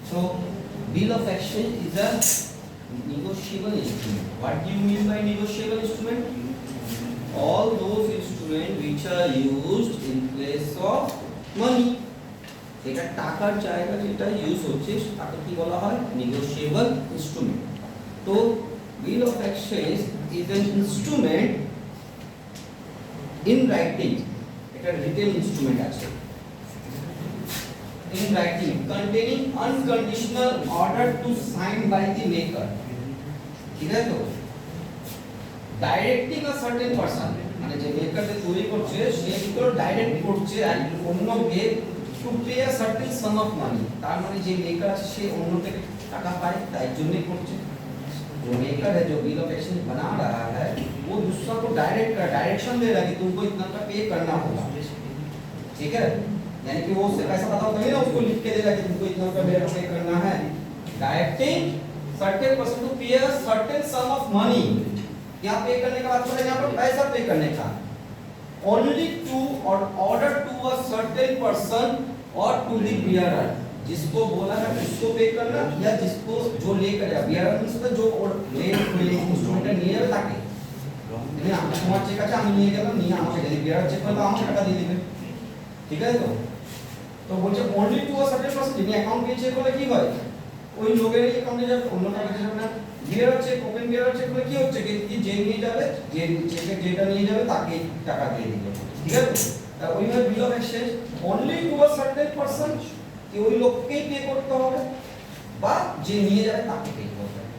So bill of exchange is a negotiable instrument. What do you mean by negotiable instrument? All those instruments which are used in place of money. এটা টাকার জায়গা যেটা use হচ্ছে তাকে কি বলা হয় negotiable instrument. তো bill of exchange is an instrument in writing. এটা written instrument আছে. In writing containing unconditional order to sign by the maker. ঠিক আছে তো ডাইরেক্টিং আ সার্টেন পারসন মানে যে মেকার যে তৈরি করছে সে কিন্তু ডাইরেক্ট করছে আর অন্যকে to pay a certain some of money তার মানে যে মেকার আছে সে অন্য থেকে টাকা পায় তাই জন্যই করছে जो मेकर है जो बिल ऑफ एक्सचेंज बना रहा है वो दूसरा को डायरेक्शन दे रहा है कि तुमको इतना का पे करना होगा ठीक है यानी कि वो उससे पैसा पता होता है ना उसको लिख के देगा कि तुमको इतना का मेरे को पे करना है डायरेक्टिंग सर्टेन पर्सन टू पे a certain some of money क्या पे करने का बात कर रहे हैं यहाँ पर पैसा पे करने का ओनली टू और order to a certain person और टू द बियरर जिसको बोला है उसको पे करना या जिसको जो लेकर जाए बियरर मींस जो ले इंस्ट्रूमेंट নিয়ে যাবে তাকে মানে আমরা তোমার চেক আছে আমি নিয়ে গেলাম নিয়ে আমাকে যদি বিয়ার চেক করলে আমাকে টাকা দিয়ে দিবে ঠিক আছে তো তো বলছে only to a certain person যিনি অ্যাকাউন্ট পে চেক করলে কি হয় ওই লোকের অ্যাকাউন্টে যাবে অন্য কাছে যাবে না বিয়ার চেক ওপেন বিয়ার চেক করলে কি হচ্ছে কি যে নিয়ে যাবে যে চেকে যেটা নিয়ে যাবে তাকে টাকা দিয়ে দিবে ঠিক আছে তো ওইভাবে বিল of exchange only to a certain person कि ওই লোককেই পে করতে হবে বা যে নিয়ে যাবে তাকে পে করতে হবে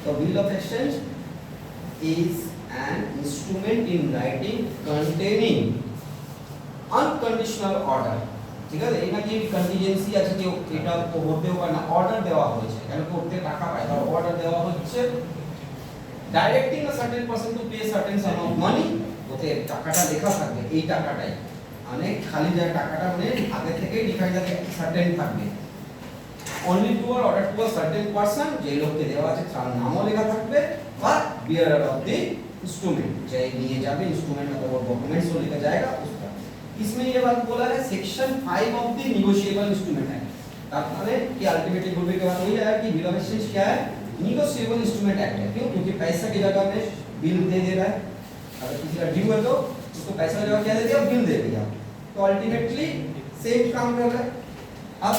তো বিল of exchange is an instrument in writing containing unconditional order ঠিক আছে এই নাকি কন্টিনজেন্সি আছে যে এটা তো হতেও পারে না অর্ডার দেওয়া হয়েছে কেন করতে টাকা পায় তার অর্ডার দেওয়া হচ্ছে directing a certain person to pay certain some of money ওতে টাকাটা লেখা থাকবে এই টাকাটাই মানে খালি যে টাকাটা মানে আগে থেকেই লিখা থাকে সার্টেন থাকবে only to or order to a certain person যে লোককে দেওয়া আছে তার নামও লেখা থাকবে বা bearer of the instrument যে নিয়ে যাবে इंस्ट्रूमेंट मतलब वो डॉक्यूमेंट्स को लेकर जाएगा उसका इसमें ये बात बोला है section 5 of the negotiable instrument act तात्पर्य कि अल्टीमेटली बोलने के बाद वही आया कि बिल ऑफ एक्सचेंज क्या है निगोशिएबल इंस्ट्रूमेंट एक्ट है क्यों क्योंकि पैसा की जगह में बिल दे दे रहा है अगर किसी का ड्यू है तो उसको पैसा की जगह क्या दे दिया बिल दे दिया तो अल्टीमेटली सेम काम कर रहा है अब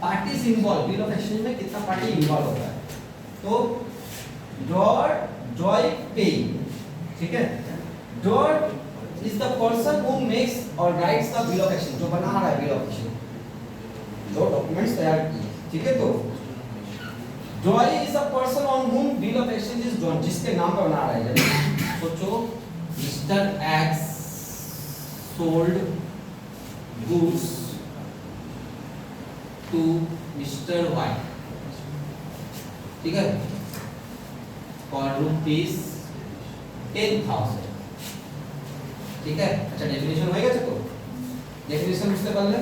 parties involve bill of exchange में कितना पार्टी इन्वॉल्व होता है तो ड्रॉर जॉय पे ठीक है drawer is the person who makes और writes the bill of exchange जो बना रहा है बिल ऑफ एक्सचेंज जो डॉक्यूमेंट्स तैयार किए ठीक है तो joy is a person on whom bill of exchange is drawn जिसके नाम पर बना रहा है जैसे सोचो mister X sold goods to Mr. Y ठीक है for rupees 10,000 ठीक है अच्छा डेफिनेशन हो गया तो डेफिनेशन बुझते পারলে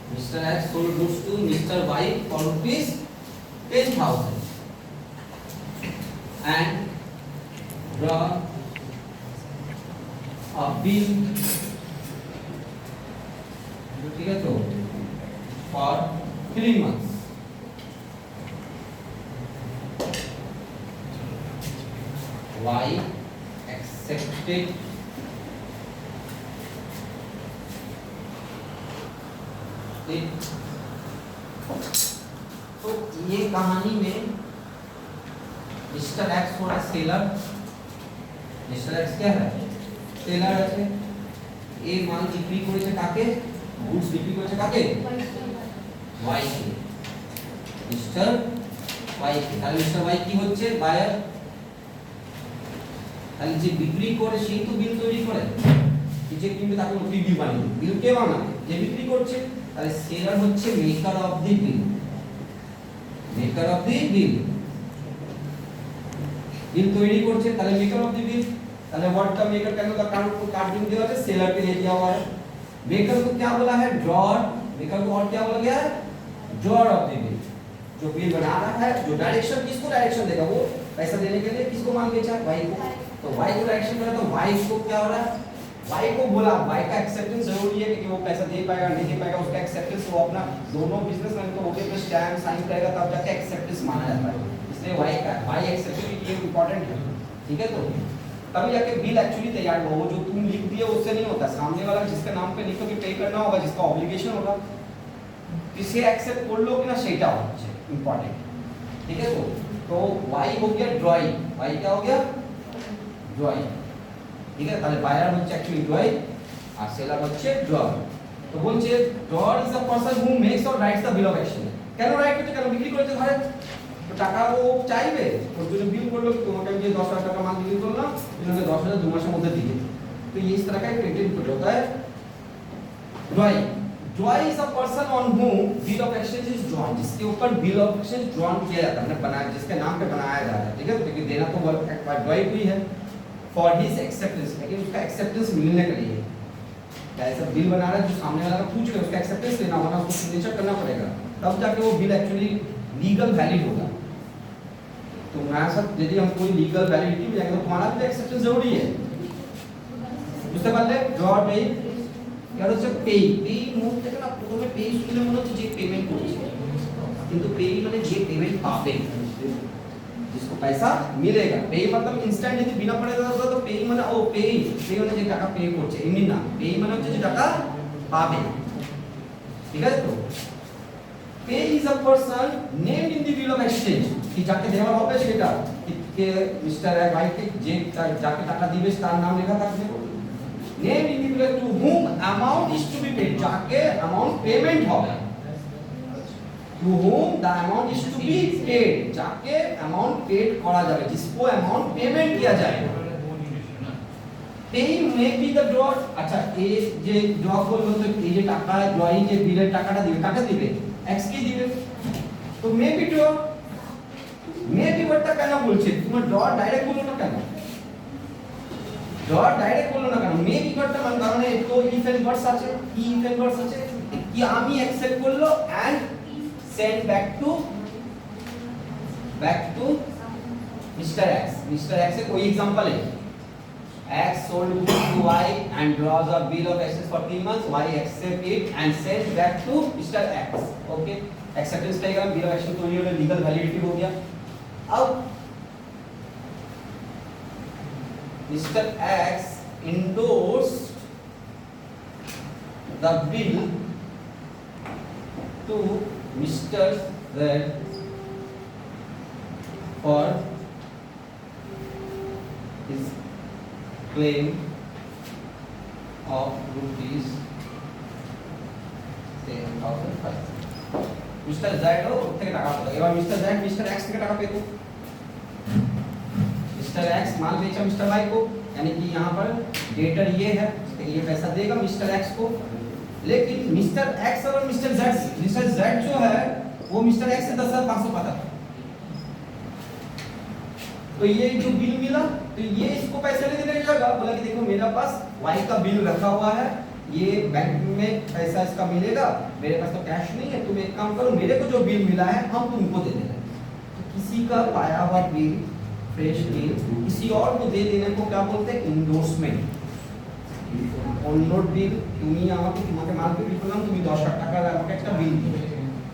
Mr. X sold goods to Mr. Y for rupees 10,000 and draw a bill ठीक है तो for 3 months Y accepted it तो ये कहानी में मिस्टर एक्स थोड़ा सेलर मिस्टर एक्स क्या है সেলার আছে এই মাল বিক্রি করেছে কাকে গুডস বিক্রি করেছে কাকে ওয়াই কে মিস্টার ওয়াই কে তাহলে মিস্টার ওয়াই কি হচ্ছে বায়ার তাহলে যে বিক্রি করে সেই তো বিল তৈরি করে যে কিনবে তাকে বিল বানাবে বিল কে বানাবে যে বিক্রি করছে তাহলে সেলার হচ্ছে maker of the bill maker of the bill bill তৈরি করছে তাহলে মেকার অফ দি বিল তাহলে व्हाट का मेकर कहने का कारण को काट दिन दिया है सेलर के लिए दिया हुआ है मेकर को क्या बोला है ड्रॉर मेकर को और क्या बोला गया है ड्रॉर ऑफ द बिल जो बिल बना रहा है जो डायरेक्शन किसको डायरेक्शन देगा वो पैसा देने के लिए किसको मान के चाहे वाई को तो वाई को डायरेक्शन करेगा तो वाई को क्या हो रहा है वाई को बोला, वाई का एक्सेप्टेंस जरूरी है कि वो पैसा दे पाएगा नहीं दे पाएगा, उसका एक्सेप्टेंस वो अपना दोनों बिजनेसमैन को ओके पे स्टैम्प साइन करेगा तब जाके एक्सेप्टेंस माना जाता है। इसलिए वाई का वाई एक्सेप्टेंस ये इंपॉर्टेंट है, ठीक है। तो तभी जाके बिल एक्चुअली तैयार होगा। वो जो तुम लिख दिए उससे नहीं होता, सामने वाला जिसके नाम पे लिखो कि पे करना होगा, जिसका ऑब्लिगेशन होगा, किसे एक्सेप्ट कर लो कि ना सेटा হচ্ছে इंपॉर्टेंट, ठीक है। तो वाई हो गया ड्रॉइंग, वाई क्या हो गया ड्रॉइंग, ঠিক আছে। তাহলে বায়ার হচ্ছে অ্যাকচুয়ালি ড্রয়ার আর সেলার হচ্ছে ড্রয়ার। তো বলছে drawer is a person who makes or writes the bill of exchange. কেন রাইট করছে, কেন বিক্রি করেছে ধরে, তো টাকা ও চাইবে, ওর জন্য বিল করলো তোমাকে আমি যে 10,000 টাকা মাল বিক্রি করলাম, তোমাকে 10,000 2 মাসের মধ্যে দিয়ে। तो ये इस तरह का एक क्रेडिट होता है drawing. Drawing is a person on whom bill of exchange is drawn, जिसके ऊपर बिल ऑफ एक्सचेंज ड्रॉन किया जाता है, बनाया, जिसके नाम पे बनाया जा रहा है, ठीक है। क्योंकि देना तो ड्रॉइंग हुई है फॉर हिज एक्सेप्टेंस, लेकिन उसका एक्सेप्टेंस मिलने के लिए ऐसा बिल बना रहा है जो सामने वाला पूछ रहा है, उसका एक्सेप्टेंस लेना होगा, उसको सिग्नेचर करना पड़ेगा, तब जाके वो बिल एक्चुअली लीगल वैलिड होगा। तो हमारे साथ यदि हम कोई लीगल वैलिडिटी में जाएंगे तो तुम्हारा भी एक्सेप्टेंस जरूरी है। বুঝতে পারলে ড্রয়ার পে আর হচ্ছে পে, পে মুখ থেকে না প্রথমে পে শুনলে মনে হচ্ছে যে পেমেন্ট করছে, কিন্তু পে মানে যে পেমেন্ট পাবে, जिसको पैसा मिलेगा। पे मतलब इंस्टेंट यदि बिना पड़े होता तो पे মানে ও पे মানে যে টাকা পে করছে এমনি না, पे মানে হচ্ছে যে টাকা পাবে, ঠিক আছে। তো पे is a person named in the bill of exchange, কি যাকে দেওয়া হবে সেটা কে মিস্টার ভাই কে যে যাকে টাকা দিবে তার নাম লেখা থাকবে। Named in the bill to whom amount is to be paid, যাকে अमाउंट पेमेंट হবে, to whom the amount is to be paid, যাকে amount paid করা যাবে, जिसको amount payment किया जाएगा। paying may be the drawer। আচ্ছা এই যে ড্র করলো তো এই যে টাকা ড্রয়িং যে বিলের টাকাটা দিবে কাকে দিবে, x কে দিবে। তো may be draw, may be ওয়ার্ডটা কেন বলছে, তুমি ড্র ডাইরেক্ট বলো না কেন, ড্র ডাইরেক্ট বলো না কেন, মে বি ওয়ার্ডটা মানে কারণে তো ইফ এন্ড ভার্স আছে, কি ইফ এন্ড ভার্স আছে কি আমি অ্যাকসেপ্ট করলো and send back to Mr. X। Mr. X से कोई एग्जांपल है, X sold goods to Y and draws a bill of exchange for 3 months, Y accept it and send back to Mr. X। Okay, acceptance diagram bill of exchange तो ये legal validity हो गया। अब Mr. X endorsed the bill to Mr. Z for his claim of rupees 10,005। Mister Z हो থেকে টাকা পেতো, এবার মিস্টার Z মিস্টার X থেকে টাকা পেতো, मिस्टर X माल बेचा मिस्टर Y को, यानी कि यहाँ पर डेटर ये है तो ये पैसा देगा मिस्टर X को। लेकिन मिस्टर X और मिस्टर Z जो है वो मिस्टर X से 10,500 पाता था, तो ये जो बिल मिला तो ये इसको पैसे नहीं देने जाएगा, बोला कि देखो मेरे पास Y का बिल रखा हुआ है, ये बैंक में पैसा इसका मिलेगा, मेरे पास तो कैश नहीं है, तुम एक काम करो मेरे को जो बिल मिला है हम तुमको दे देंगे। तो किसी का पाया हुआ बिल, फ्रेश बिल किसी और को दे देने को क्या बोलते हैं, इंडोर्समेंट। অন্য বিল তুমি আমাকে তোমাকে মাল বিক্রি করলাম, তুমি 10,000 টাকার আমাকে একটা বিল দিবে,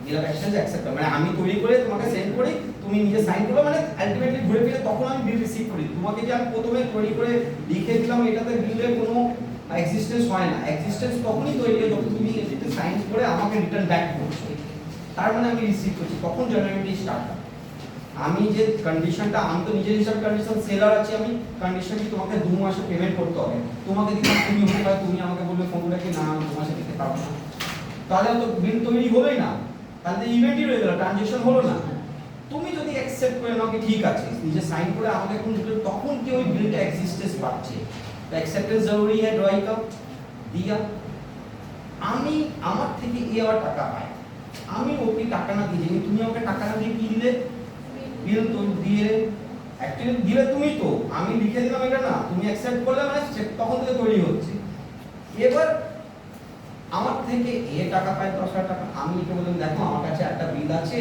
বিল অফ এক্সচেঞ্জ অ্যাকসেপ্ট মানে আমি তৈরি করে তোমাকে সেন্ড করি, তুমি নিজে সাইন করবে, মানে আলটিমেটলি ঘুরে ফিরে তখন আমি বিল রিসিভ করি। তোমাকে যে আমি প্রথমে তৈরি করে লিখে দিলাম এটাতে বিলের কোনো এক্সিস্টেন্স হয় না, এক্সিস্টেন্স তখনই তৈরি হয় যখন তুমি এটাতে সাইন করে আমাকে রিটার্ন ব্যাক করছো, তার মানে আমি রিসিভ করছি, তখন জেনারেলি স্টার্ট হয়। আমি যে কন্ডিশনটা আমি তো নিজের হিসাব কন্ডিশন সেলার আছে, আমি কন্ডিশন কি তোমাকে 2 মাসে পেমেন্ট করতে হবে, তোমাকে দিতে তুমি হতে পারে তুমি আমাকে বলবে ফোন করে কি না 2 মাসে দিতে পারবো না, তাহলে তো বিল তৈরি হলোই না, তাহলে ইভেন্টই রয়ে গেল, ট্রানজাকশন হলো না। তুমি যদি অ্যাকসেপ্ট করে নাও কি ঠিক আছে নিজে সাইন করে আমাকে এখন দিলে, তখন কি ওই বিলটা এক্সিস্টেন্স পাচ্ছে, তো অ্যাকসেপ্টেন্স জরুরি है ड्रॉइंग का दिया। আমি আমার থেকে এ আর টাকা পাই, আমি ওকে টাকা না দিয়ে তুমি আমাকে টাকা না দিয়ে কি দিলে, বিল তো দিয়ে অ্যাকচুয়ালি দিলে তুমি, তো আমি লিখে দিলাম এটা না, তুমি অ্যাকসেপ্ট করলে মানে তখন থেকে তৈরি হচ্ছে। এবার আমার থেকে এ টাকা পায় 10,000 টাকা, আমি একে বললাম দেখো আমার কাছে একটা বিল আছে,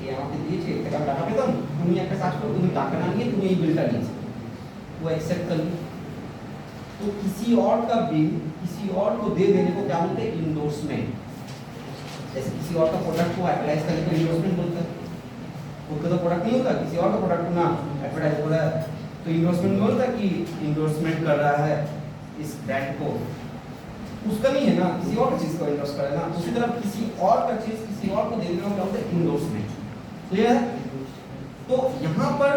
এ আমাকে দিয়েছে, এর থেকে টাকা পেতাম, তুমি একটা কাজ করো তুমি টাকা না নিয়ে তুমি এই বিলটা নিয়েছো, ও অ্যাকসেপ্ট করলি। तो किसी और का बिल किसी और को दे देने को क्या बोलते हैं? इंडोर्समेंट। जैसे किसी और का प्रोडक्ट को एडवर्टाइज करने को इंडोर्समेंट बोलते हैं। खुद का तो प्रोडक्ट नहीं होता, किसी और का प्रोडक्ट को ना एडवर्टाइज हो रहा है तो इंडोर्समेंट बोलता है कि इंडोर्समेंट कर रहा है इस ब्रांड को, उसका नहीं है ना, किसी और चीज को इंडोर्स कर रहा है ना। उसी तरह किसी और का चीज किसी और को देने को क्या बोलते हैं? इंडोर्समेंट। क्लियर है? तो यहाँ पर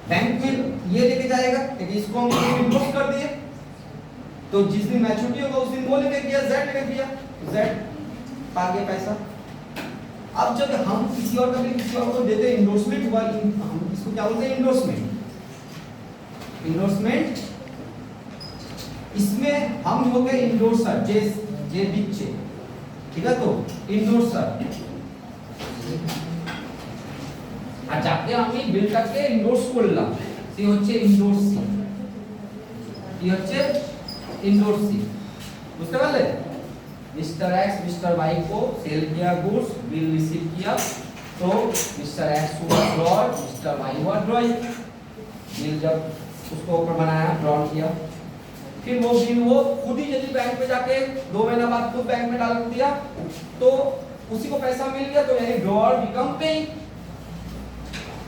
बैंक में ये लेके जाएगा कि इसको हम इंडोर्स कर दिए, तो जिस दिन मैच्योरिटी होगा उस दिन वो लेके गया, जेड लेके गया, जेड पा गया पैसा। अब जब हम किसी और का भी किसी और को देते हैं, इंडोर्समेंट हुआ, हम इसको क्या बोलते हैं? इंडोर्समेंट। इंडोर्समेंट इसमें हम हो गए इंडोर्सर, जे बिचे, ठीक है? तो इंडोर्सर আর যাকে আমি বিলটাকে এন্ডোর্স করলাম সে হচ্ছে এন্ডোর্সি। কি হচ্ছে? এন্ডোর্সি। বুঝতে পারলে? मिस्टर एक्स मिस्टर वाई को सेल किया गुड्स, बिल रिसीव किया, तो मिस्टर एक्स हुआ ड्रॉर, मिस्टर वाई हुआ ड्रॉइंग। बिल जब उसको ऊपर बनाया, ड्रॉ किया, फिर वो बिल वो खुद ही यदि बैंक में जाके 2 महीना बाद खुद बैंक में डाल दिया तो उसी को पैसा मिल गया, तो यानी ड्रॉर बिकम पेइंग।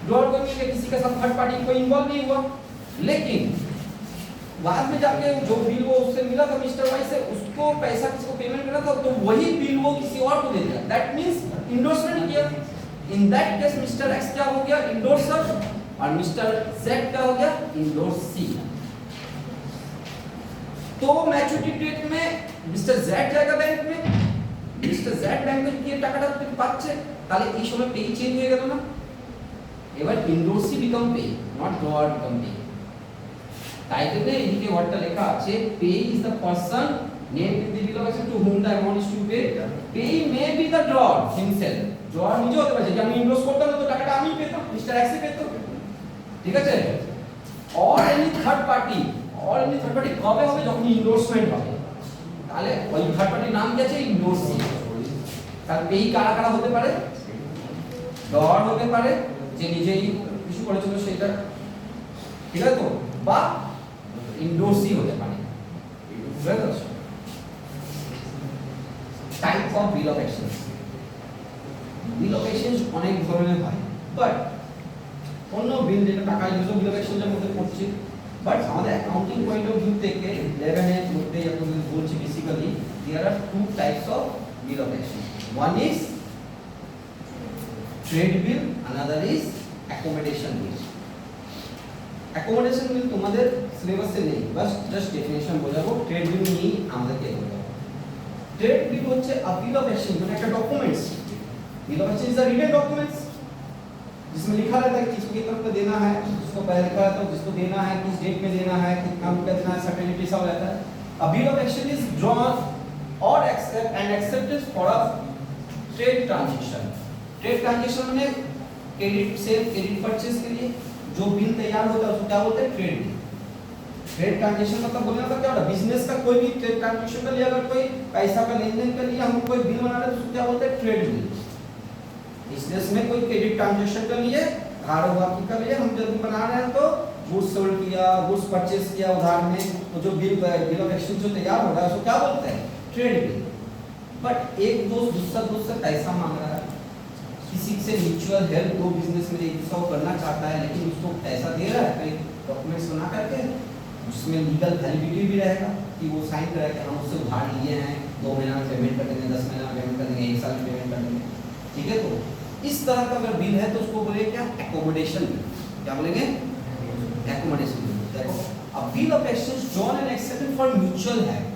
ड्रॉर को मिल गया, किसी के साथ थर्ड पार्टी कोई इन्वॉल्व नहीं हुआ। लेकिन बाद में जाके जो बिल वो उससे मिला था मिस्टर वाई से, उसको पैसा किसको पेमेंट करना था, तो वही बिल वो किसी और को दे दिया। दैट मींस इंडोर्समेंट किया। In that case mister x क्या हो गया? इंडोर्सर, और मिस्टर जेड क्या हो गया? इंडोर्सी। तो मैच्योरिटी डेट में मिस्टर जेड जाएगा बैंक में, মিস্টার জেড ব্যাংকে গিয়ে টাকাটা পাচ্ছে, তাহলে এই সময় পে চেঞ্জ হয়ে গেল না? এবার endorsee become payee, not drawer become payee. তাই জন্য এদিকে ওয়ার্ডটা লেখা আছে payee is the person name in the bill to whom the amount is to pay. Payee may be the drawer himself. Drawer নিজে হতে পারে, যে আমি ইনভেস্ট করতাম তো টাকাটা আমি পেতাম, মিস্টার এক্স পেত, ঠিক আছে? Or any third party, or any third party কবে হবে? যখন ইনডোর্সমেন্ট হবে। তাহলে ওই থার্ড পার্টির নাম কি আছে? ইনডোর্সি। তাহলে পেই কারা কারা হতে পারে? ড্রয়ার হতে পারে, যে নিজেই ইস্যু করেছিল সেটা, ঠিক আছে তো, বা ইনডোর্সি হতে পারে। বুঝতে পারছো? Type of bill of exchange. Bill of exchange অনেক ধরনের হয়, বাট অন্য বিল যেটা টাকা ইউজ বিল অফ এক্সচেঞ্জের মধ্যে পড়ছে, বাট আমাদের অ্যাকাউন্টিং পয়েন্ট অফ ভিউ থেকে 11 এর মধ্যে আপনাদের বলছি basically there are two types of bill of exchange. One is trade bill, another is accommodation bill. Accommodation bill তোমাদের সিলেবাসে নেই, বাস জাস্ট ডেফিনিশন বোঝাবো। ট্রেড বিল নিয়ে আমাদেরকে বোঝাবো। ट्रेड बिल হচ্ছে আ বিল অফ এক্সচেঞ্জ, মানে একটা documents. Bill of exchange is a written documents जिसमें लिखा रहता है किसको कितना रुपया देना है, जिसको पहले लिखा रहता है जिसको देना है, किस डेट में देना है, कितना रुपया देना है, सर्टेनिटी सब रहता है। A bill of exchange is drawn or accepted for a trade transaction। Trade transaction में क्रेडिट सेल, क्रेडिट परचेज के लिए जो बिल तैयार होता है उसको क्या बोलते हैं? Trade bill. ट्रेड ट्रांजैक्शन मतलब बोलने का क्या होता है? बिजनेस का कोई भी ट्रेड ट्रांजैक्शन के लिए अगर कोई पैसा का लेन देन के लिए हम कोई बिल बना रहे हैं तो उसको क्या बोलते हैं? Trade bill. बिजनेस में कोई क्रेडिट ट्रांजैक्शन के लिए, धार वापसी के लिए हम जब बना रहे हैं तो गुड्स सोल्ड किया, गुड्स परचेज किया उधार में, तो जो बिल ऑफ एक्सचेंज जो तैयार हो रहा है उसको क्या बोलते हैं? Trade bill. बट एक दोस्त दूसरा दोस्त से पैसा मांग रहा है, किसी से म्यूचुअल हेल्प, दो बिजनेस में एक दूसरा को करना चाहता है लेकिन उसको पैसा दे रहा है, कोई डॉक्यूमेंट्स बना करके उसमें लीगल वैलिडिटी भी रहेगा कि वो साइन करे कि हम उससे उधार लिए हैं, 2 महीना में पेमेंट कर देंगे, 10 महीना में पेमेंट कर देंगे, 1 साल में पेमेंट कर देंगे, ठीक है? तो इस तरह का अगर बिल है तो उसको बोलेंगे क्या? Accommodation bill. क्या बोलेंगे? Accommodation bill. देखो, a bill of exchange drawn and accepted for mutual help,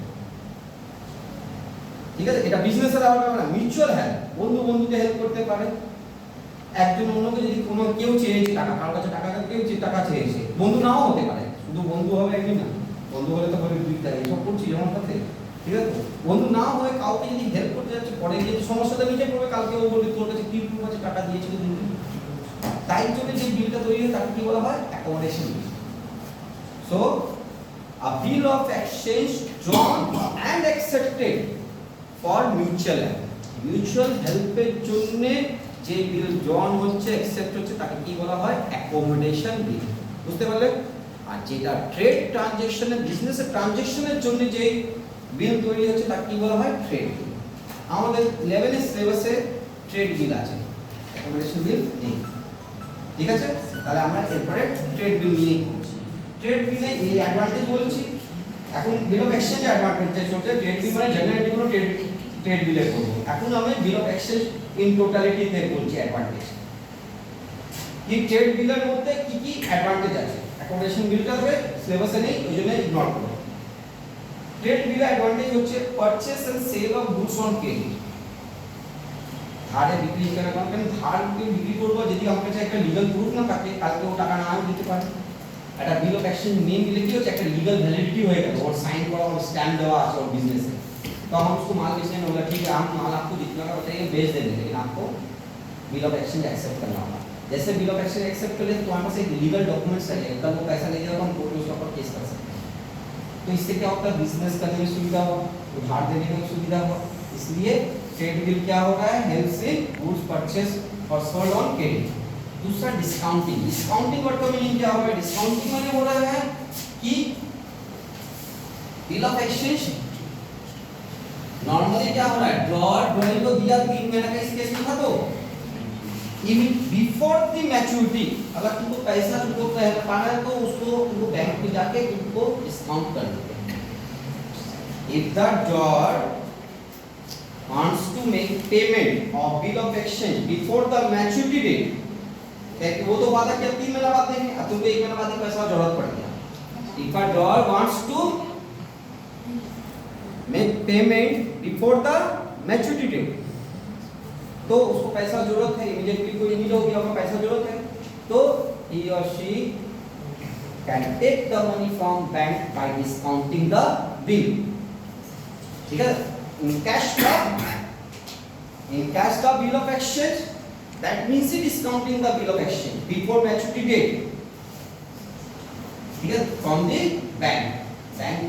ঠিক আছে? এটা বিজনেসের আলাদা না, মিউচুয়াল হেল্প, বন্ধু বন্ধুকে হেল্প করতে পারে। একজন অন্যকে যদি কোনো কেউ চেয়েছে টাকা, কারোর কাছে টাকা কেউ টাকা চেয়েছে, বন্ধু নাও হতে পারে, শুধু বন্ধু হবে এমনি না, বন্ধু হলে তো বলে দুই তারিখ সব করছি যেমন সাথে, ঠিক আছে? বন্ধু না হয়ে কাউকে যদি হেল্প করতে যাচ্ছে, পরে গিয়ে সমস্যাটা নিজে পড়বে, কালকে ও বলবে তোর কাছে কি প্রুফ আছে টাকা দিয়েছিল তুমি, তাই জন্য যে বিলটা তৈরি হয় তাকে কি বলা হয়? Accommodation bill. So a bill of exchange drawn and accepted for mutual help। Mutual হেল্পের জন্য যে বিল drawn হচ্ছে, অ্যাকসেপ্ট হচ্ছে, তাকে কি বলা হয়? অ্যাকোমোডেশন বিল। বুঝতে পারলে? আর যেটা ট্রেড ট্রানজ্যাকশনে বিজনেসের ট্রানজ্যাকশনের জন্য যে বিল তৈরি হচ্ছে তাকে কি বলা হয় ট্রেড বিল। আমাদের 11 এর সিলেবাসে ট্রেড বিল আছে, অ্যাকোমোডেশন বিল নেই। ঠিক আছে, তাহলে আমরা এরপরে ট্রেড বিল নিয়ে করছি। ট্রেড বিলে এই অ্যাডভান্টেজ বলছি। এখন বিল অফ এক্সচেঞ্জ অ্যাডভান্টেজ হচ্ছে ট্রেড বিল মানে জেনারেলি কোনো ট্রেড বিলে করব। এখন আমি বিল অফ এক্সচেঞ্জ ইন টোটালিটি তে বলছি অ্যাডভান্টেজ। এই ট্রেড বিলের মধ্যে কি কি অ্যাডভান্টেজ আছে, অ্যাকোমোডেশন বিলটা হবে সিলেবাসে নেই, ওইজন্য ইগনোর করব। ট্রেড বিল অ্যাডভান্টেজ হচ্ছে purchase and sale of goods on credit. ধারে বিক্রি কেনা কারণ ধার বিক্রি করবো, যদি আমার কাছে একটা লিগ্যাল প্রুফ না থাকে কালকে ও টাকা নাও দিতে পারে। একটা বিল অফ এক্সচেঞ্জ নেম দিলে কি হচ্ছে একটা লিগ্যাল ভ্যালিডিটি হয়ে গেল, ওর সাइन करा और स्टैम्प देवा আছে ওর बिजनेस में। तो हम उसको माल बेचने में बोला ठीक है हम माल आपको जितना का बताइए बेच देंगे, लेकिन आपको बिल ऑफ एक्सचेंज एक्सेप्ट करना होगा। जैसे बिल ऑफ एक्सचेंज एक्सेप्ट कर ले तो हमारे पास एक लीगल डॉक्यूमेंट्स चाहिए, कल वो पैसा ले जाएगा हम कोर्ट में उसके ऊपर केस कर सकते हैं। तो इससे क्या होता है बिजनेस करने में सुविधा हो, उधार देने में सुविधा हो। इसलिए ट्रेड बिल क्या हो रहा है हेल्प्स इन गुड्स परचेज और सोल्ड ऑन क्रेडिट। दूसरा डिस्काउंटिंग। डिस्काउंटिंग वर्ड का मीनिंग क्या होगा, डिस्काउंटिंग माने हो रहा है कि बिल ऑफ एक्सचेंज नॉर्मली क्या हो रहा है ड्रॉइंग को दिया 3 महीने का इस केस में था, तो इन बिफोर द मैच्योरिटी अगर तुमको पैसा तुमको पाना है तो उसको तुमको बैंक में जाके तुमको डिस्काउंट कर देते हैं। If the drawer wants to make payment of bill of exchange before the maturity date, क्योंकि वो तो वादा किया 3 महीना बाद देंगे, अब तुमको 1 महीना बाद ही पैसा जरूरत पड़ गया। If a drawer wants to make payment before the maturity date, तो उसको पैसा जरूरत है, इमीडिएटली कोई नीड हो गया, उसको पैसा जरूरत है, तो he or she can take the money from bank by discounting the bill। ठीक है, in cash का bill of exchange, that means he discounting the bill of exchange before maturity date। ठीक है, from the bank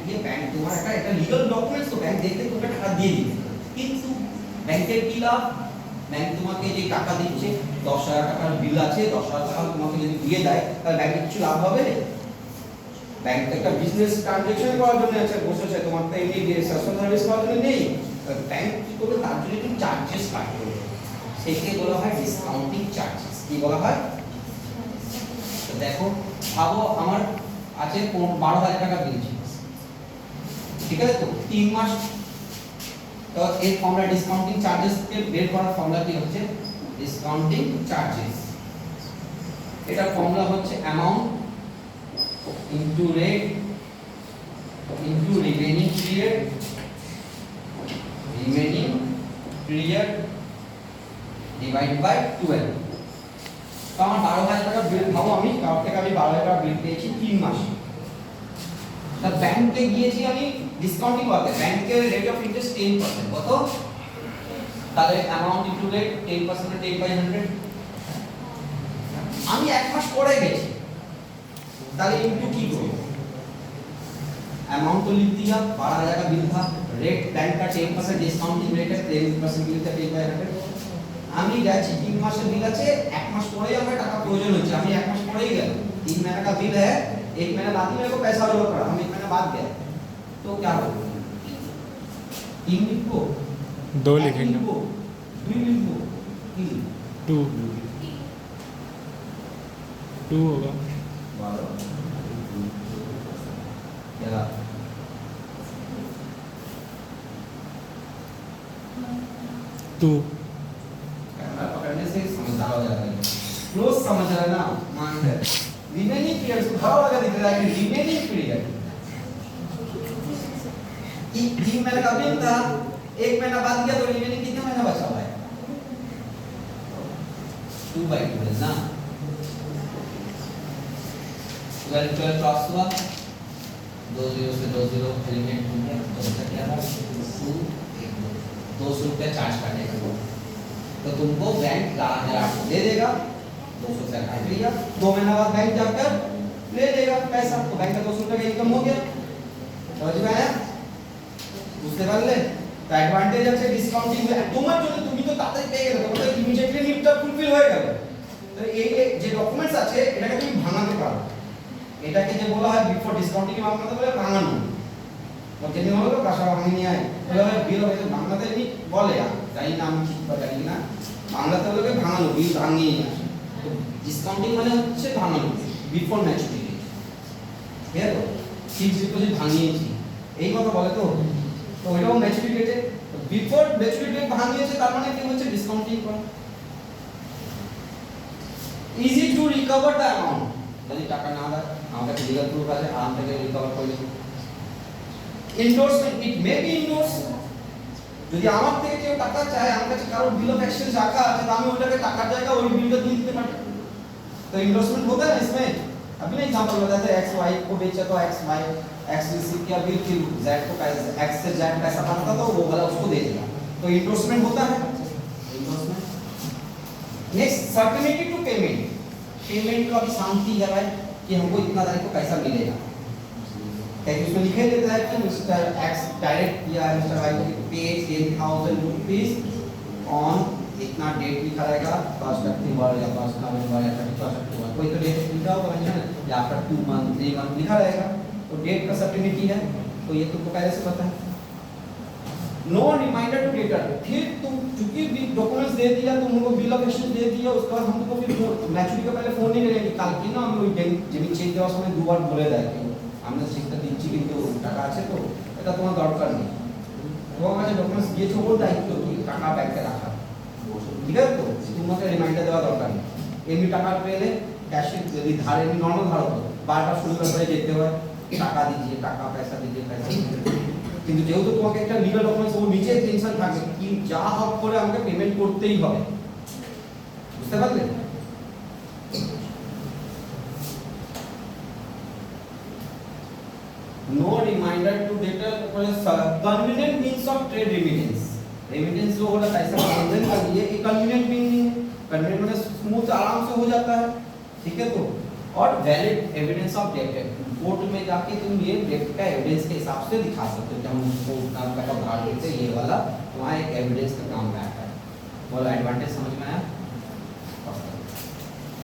ये bank तुम्हारा একটা legal documents तो bank देखते তোমাকে টাকা দিয়ে দিবে, কিন্তু ব্যাংকের কি লাভ, ব্যাংক তোমাকে যে টাকা দিচ্ছে 10000 টাকার বিল আছে 10000 টাকা তোমাকে যদি দিয়ে দেয় তাহলে ব্যাংকের কিছু লাভ হবে না। ব্যাংক একটা বিজনেস ট্রানজ্যাকশন করার জন্য আছে বসেছে, তোমার তো এমনি সোশ্যাল সার্ভিস করার জন্য নেই। ব্যাংক কি করবে তার জন্য তুমি চার্জেস কাটবে, সেটাকে বলা হয় ডিসকাউন্টিং চার্জেস। কি বলা হয়, তো দেখো ভাবো আমার আছে 12000 টাকা বিল ছিল, ঠিক আছে, তো 3 মাস তো এই ফর্মুলা ডিসকাউন্টিং চার্জেস কে বের করার ফর্মুলা কি হচ্ছে ডিসকাউন্টিং চার্জেস। এটা ফর্মুলা হচ্ছে amount into rate into remaining period divided by 12। তো আমার 12000 টাকা বিল, ভাবো আমি কার থেকে আমি 12000 টাকা বিল পেয়েছি 3 মাসে, তা ব্যাংকে গিয়েছি আমি ডিসকাউন্টিং করতে, ব্যাংকের রেট অফ ইন্টারেস্ট 10%, কত, তাহলে অ্যামাউন্ট ইনটু রেট 10% 10/100। আমি 1 মাস পরে গেছি, ताले इनटू की करो, अमाउंट तो लिख दिया 12000 का बिल था, रेट बैंक का 10% डिस्काउंटिंग रेट है 10% बिल था 10/100। আমি গেছি 3 মাসের বিল আছে, 1 মাস পরেই আমার টাকা প্রয়োজন হচ্ছে, আমি 1 মাস পরেই গেল, 3 महीने का बिल है, 1 महीना बाद ही मेरे को पैसा जरूरत पड़ा, हम 1 महीना बाद गए, तो क्या होगा 3 लिखो 2 लिखेंगे 2 लिखो 2 होगा 2 पकड़ने से समझदार हो जाता है, क्लोज समझ रहा है ना, मान ले रिमेनिंग पीरियड को खड़ा लगा दिख रहा है कि रिमेनिंग पीरियड कि 3 महीने का बिल था, 1 महीना बाद गया, तो रिमेनिंग कितना महीना बचा हुआ है 2/12 ना, 12 क्रॉस हुआ, 2 0 से 2 0 एलिमिनेट हो गया, तो बचा क्या था 200 रुपया चार्ज काटेगा, तो तुमको बैंक 4000 दे देगा, 200 से काट लिया, 2 महीना बाद बैंक जाकर ले लेगा पैसा, तो बैंक का 200 रुपया का इनकम हो गया। समझ में आया, বুঝতে পারলে? তো অ্যাডভান্টেজ আছে ডিসকাউন্টিং, তোমার জন্য তুমি তো তাড়াতাড়ি পেয়ে গেলে, তোমার তো ইমিডিয়েটলি নিডটা ফুলফিল হয়ে গেল। তো এই যে ডকুমেন্টস আছে এটাকে তুমি ভাঙাতে পারো, এটাকে যে বলা হয় বিফোর ডিসকাউন্টিং বাংলাতে বলে ভাঙানো যেমনি হলো ভাষা ভাঙিয়ে আয় এভাবে বিল হয়েছে বাংলাতে এমনি বলে জানি না আমি ঠিক বা জানি না বাংলাতে বলে ভাঙানো বিল ভাঙিয়ে আসে তো ডিসকাউন্টিং মানে হচ্ছে ভাঙানো বিফোর ম্যাচুরিটি ঠিক আছে ফিক্সড ডিপোজিট ভাঙিয়েছি এই কথা বলে তো তো ওইটাও ম্যাচুরিটি ডেটে বিফোর ম্যাচুরিটি ডেট ভাঙিয়েছে তার মানে কি হচ্ছে ডিসকাউন্টিং করা easy to recover the amount যদি টাকা না দেয় আমাদের লিগ্যাল প্রুফ আছে আরাম থেকে রিকভার করে দেব endorsement it may be endorse যদি আমার থেকে কেউ টাকা চায় আমার কাছে কারো বিল অফ এক্সচেঞ্জ রাখা আছে তো আমি ওটাকে টাকার জায়গা ওই बिल দিয়ে দিতে पारी तो एंडोर्समेंट होता है ना इसमें अभी ना एग्जांपल बताते हैं एक्स वाई को बेचा तो एक्स वाई एक्स रिसीव किया बिल फिर जेड को एक्स से जेड पैसा पाना था तो वो वाला उसको दे दिया तो एंडोर्समेंट होता है endorsement next certainty to payment payment का भी शांति है भाई कि हमको इतना तारीख को पैसा मिलेगा क्या उसमें लिखे देता है कि मिस्टर एक्स डायरेक्ट किया है मिस्टर वाई को पे 10,000 रुपीस ऑन इतना डेट लिखा रहेगा 1 अक्टूबर या 1 नवंबर या 31 अक्टूबर कोई तो डेट लिखा होगा मेंशन या आफ्टर 2 मंथ 3 मंथ लिखा रहेगा तो डेट का सर्टेनिटी है तो ये तुमको पहले से पता है नो रिमाइंडर टू डेटर फिर तुम चूंकि भी डॉक्यूमेंट्स दे दिया तुमको बिल ऑफ एक्सचेंज दे दिया उसके बाद हम तुमको फिर मैच्योरिटी का पहले फोन नहीं करेंगे কাল কি না আমি ওই জমি চেক দেওয়ার সময় দুবার বলে দেয় কি আমরা চেকটা দিচ্ছি কিন্তু টাকা আছে তো এটা তোমার দরকার নেই তোমার কাছে ডকুমেন্টস দিয়েছো ওর দায়িত্ব কি টাকা ব্যাংকে রাখা ঠিক আছে তো তোমাকে রিমাইন্ডার দেওয়া দরকার নেই এমনি টাকা পেলে ক্যাশে যদি ধার এমনি নর্মাল ধার হতো বারবার শুরু করে যেতে হয় টাকা दीजिए টাকা पैसा दीजिए पैसा কিন্তু যেহেতু তোমাকে একটা লিগ্যাল ডকুমেন্টস ও নিচে টেনশন থাকে কি যা হক করে আমাকে পেমেন্ট করতেই হবে বুঝতে পারলে no reminder to debtor convenient means of trade remittance remittance जो होता है पैसा लेनदेन का ये एक कन्वीनिएंट मीन है कन्वीनिएंट मतलब स्मूथ आराम से हो जाता है ठीक है तो और valid evidence of debt court में जाके तुम ये डेट का एविडेंस के हिसाब से दिखा सकते हो कि हम उसको उतना पैसा उधार देते ये वाला वहाँ एक एविडेंस का काम में आता है बोला एडवांटेज समझ में आया